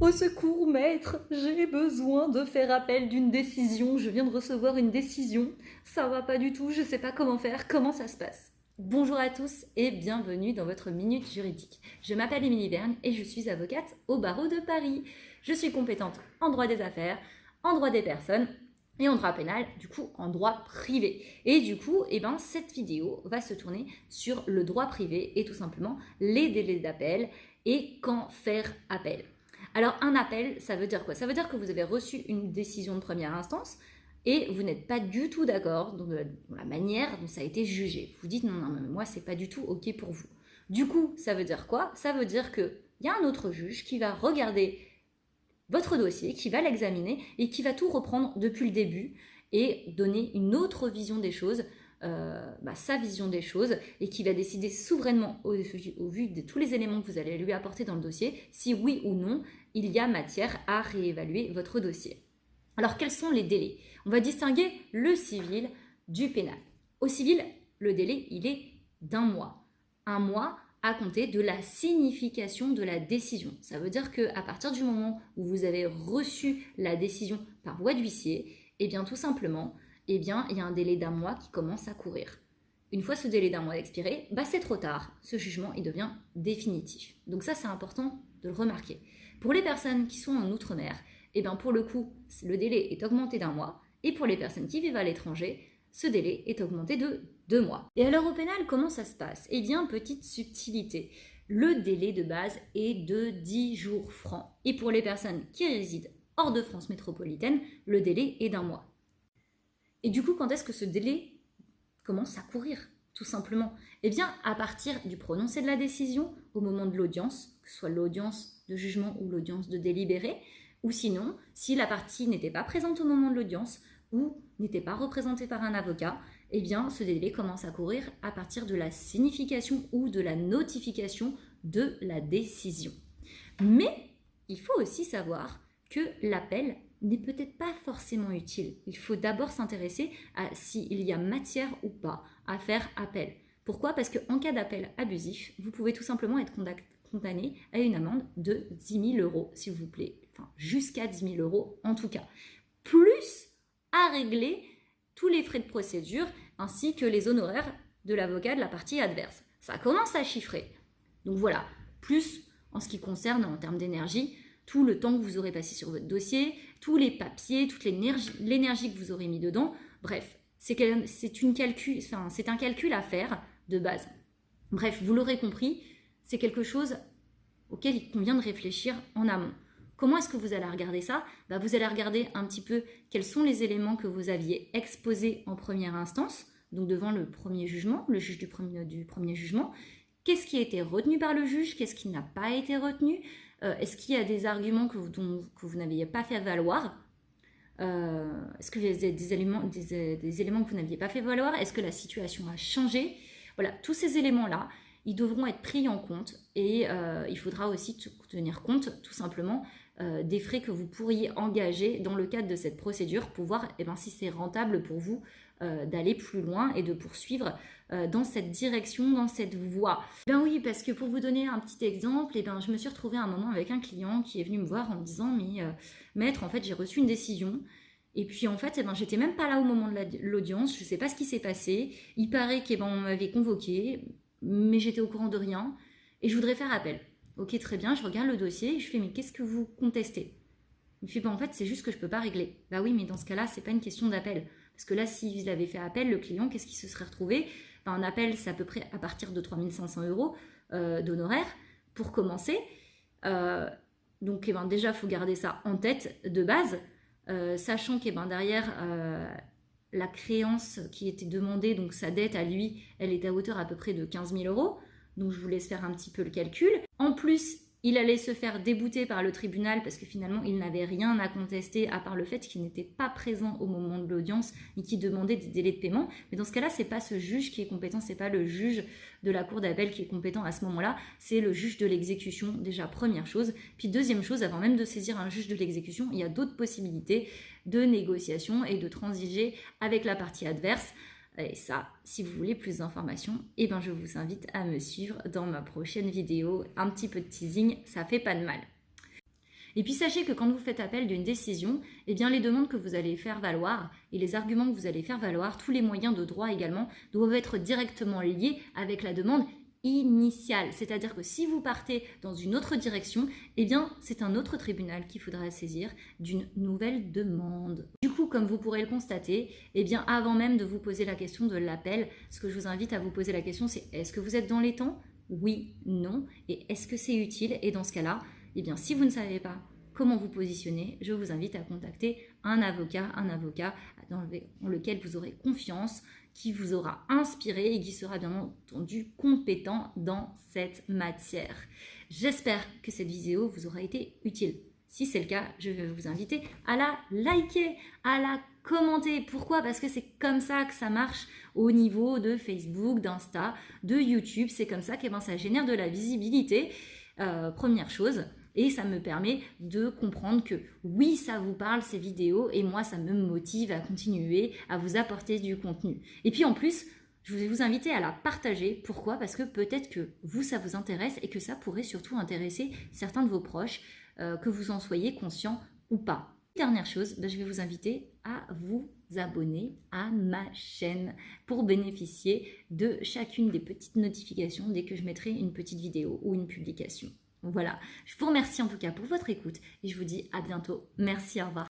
Au secours, maître, j'ai besoin de faire appel d'une décision. Je viens de recevoir une décision. Ça va pas du tout, je sais pas comment faire. Comment ça se passe? Bonjour à tous et bienvenue dans votre Minute Juridique. Je m'appelle Émilie Verne et je suis avocate au barreau de Paris. Je suis compétente en droit des affaires, en droit des personnes et en droit pénal, du coup en droit privé. Et du coup, cette vidéo va se tourner sur le droit privé et tout simplement les délais d'appel et quand faire appel. Alors un appel, ça veut dire quoi? Ça veut dire que vous avez reçu une décision de première instance et vous n'êtes pas du tout d'accord dans la manière dont ça a été jugé. Vous dites non, moi c'est pas du tout ok pour vous. Du coup, ça veut dire quoi? Ça veut dire qu'il y a un autre juge qui va regarder votre dossier, qui va l'examiner et qui va tout reprendre depuis le début et donner une autre vision des choses, sa vision des choses, et qui va décider souverainement au vu de tous les éléments que vous allez lui apporter dans le dossier, si oui ou non il y a matière à réévaluer votre dossier. Alors quels sont les délais? On va distinguer le civil du pénal. Au civil, le délai, il est d'1 mois. 1 mois à compter de la signification de la décision. Ça veut dire qu'à partir du moment où vous avez reçu la décision par voie d'huissier, tout simplement, il y a un délai d'1 mois qui commence à courir. Une fois ce délai d'1 mois expiré, c'est trop tard. Ce jugement, il devient définitif. Donc ça, c'est important de le remarquer. Pour les personnes qui sont en outre-mer, pour le coup, le délai est augmenté d'1 mois. Et pour les personnes qui vivent à l'étranger, ce délai est augmenté de 2 mois. Et alors au pénal, comment ça se passe? Petite subtilité. Le délai de base est de 10 jours francs. Et pour les personnes qui résident hors de France métropolitaine, le délai est d'1 mois. Et du coup, quand est-ce que ce délai commence à courir? Tout simplement. À partir du prononcé de la décision, au moment de l'audience, que ce soit l'audience de jugement ou l'audience de délibéré, ou sinon, si la partie n'était pas présente au moment de l'audience ou n'était pas représentée par un avocat, ce délai commence à courir à partir de la signification ou de la notification de la décision. Mais il faut aussi savoir que l'appel n'est peut-être pas forcément utile. Il faut d'abord s'intéresser à s'il y a matière ou pas à faire appel. Pourquoi? Parce qu'en cas d'appel abusif, vous pouvez tout simplement être condamné à une amende de 10 000 €, s'il vous plaît. Enfin, jusqu'à 10 000 € en tout cas. Plus à régler tous les frais de procédure ainsi que les honoraires de l'avocat de la partie adverse. Ça commence à chiffrer. Donc voilà, plus en ce qui concerne en termes d'énergie, tout le temps que vous aurez passé sur votre dossier, tous les papiers, toute l'énergie que vous aurez mis dedans. Bref, c'est un calcul à faire de base. Bref, vous l'aurez compris, c'est quelque chose auquel il convient de réfléchir en amont. Comment est-ce que vous allez regarder ça? Vous allez regarder un petit peu quels sont les éléments que vous aviez exposés en première instance, donc devant le premier jugement, le juge du premier jugement. Qu'est-ce qui a été retenu par le juge? Qu'est-ce qui n'a pas été retenu? Est-ce qu'il y a des arguments que vous n'aviez pas fait valoir? Est-ce qu'il y a des éléments que vous n'aviez pas fait valoir? Est-ce que la situation a changé? Voilà, tous ces éléments-là, ils devront être pris en compte et il faudra aussi tenir compte tout simplement des frais que vous pourriez engager dans le cadre de cette procédure pour voir si c'est rentable pour vous d'aller plus loin et de poursuivre dans cette direction, dans cette voie. Oui, parce que pour vous donner un petit exemple, je me suis retrouvée à un moment avec un client qui est venu me voir en me disant « mais maître, en fait j'ai reçu une décision ». Et puis en fait, j'étais même pas là au moment de l'audience, je sais pas ce qui s'est passé. Il paraît qu'on m'avait convoqué, mais j'étais au courant de rien et je voudrais faire appel. Ok, très bien, je regarde le dossier et je fais mais qu'est-ce que vous contestez? Il me fait en fait c'est juste que je peux pas régler. Oui, mais dans ce cas-là, c'est pas une question d'appel. Parce que là, s'il avait fait appel, le client, qu'est-ce qu'il se serait retrouvé? Un appel, c'est à peu près à partir de 3 500 € d'honoraires pour commencer. Donc déjà, il faut garder ça en tête de base, sachant que derrière la créance qui était demandée, donc sa dette à lui, elle était à hauteur à peu près de 15 000 €. Donc je vous laisse faire un petit peu le calcul. En plus, il allait se faire débouter par le tribunal parce que finalement, il n'avait rien à contester à part le fait qu'il n'était pas présent au moment de l'audience et qu'il demandait des délais de paiement. Mais dans ce cas-là, c'est pas ce juge qui est compétent, c'est pas le juge de la cour d'appel qui est compétent à ce moment-là, c'est le juge de l'exécution, déjà première chose. Puis deuxième chose, avant même de saisir un juge de l'exécution, il y a d'autres possibilités de négociation et de transiger avec la partie adverse. Et ça, si vous voulez plus d'informations, je vous invite à me suivre dans ma prochaine vidéo. Un petit peu de teasing, ça fait pas de mal. Et puis sachez que quand vous faites appel d'une décision, eh bien les demandes que vous allez faire valoir et les arguments que vous allez faire valoir, tous les moyens de droit également, doivent être directement liés avec la demande initiale. C'est-à-dire que si vous partez dans une autre direction, eh bien c'est un autre tribunal qu'il faudra saisir d'une nouvelle demande. Du coup, comme vous pourrez le constater, eh bien avant même de vous poser la question de l'appel, ce que je vous invite à vous poser la question, c'est est-ce que vous êtes dans les temps ? Oui, non. Et est-ce que c'est utile ? Et dans ce cas-là, eh bien, si vous ne savez pas comment vous positionner, je vous invite à contacter un avocat dans lequel vous aurez confiance, qui vous aura inspiré et qui sera bien entendu compétent dans cette matière. J'espère que cette vidéo vous aura été utile. Si c'est le cas, je vais vous inviter à la liker, à la commenter. Pourquoi ? Parce que c'est comme ça que ça marche au niveau de Facebook, d'Insta, de YouTube. C'est comme ça que ça génère de la visibilité, première chose. Et ça me permet de comprendre que oui, ça vous parle ces vidéos et moi, ça me motive à continuer, à vous apporter du contenu. Et puis en plus, je vais vous inviter à la partager. Pourquoi ? Parce que peut-être que vous, ça vous intéresse et que ça pourrait surtout intéresser certains de vos proches, que vous en soyez conscient ou pas. Dernière chose, je vais vous inviter à vous abonner à ma chaîne pour bénéficier de chacune des petites notifications dès que je mettrai une petite vidéo ou une publication. Voilà, je vous remercie en tout cas pour votre écoute et je vous dis à bientôt. Merci, au revoir.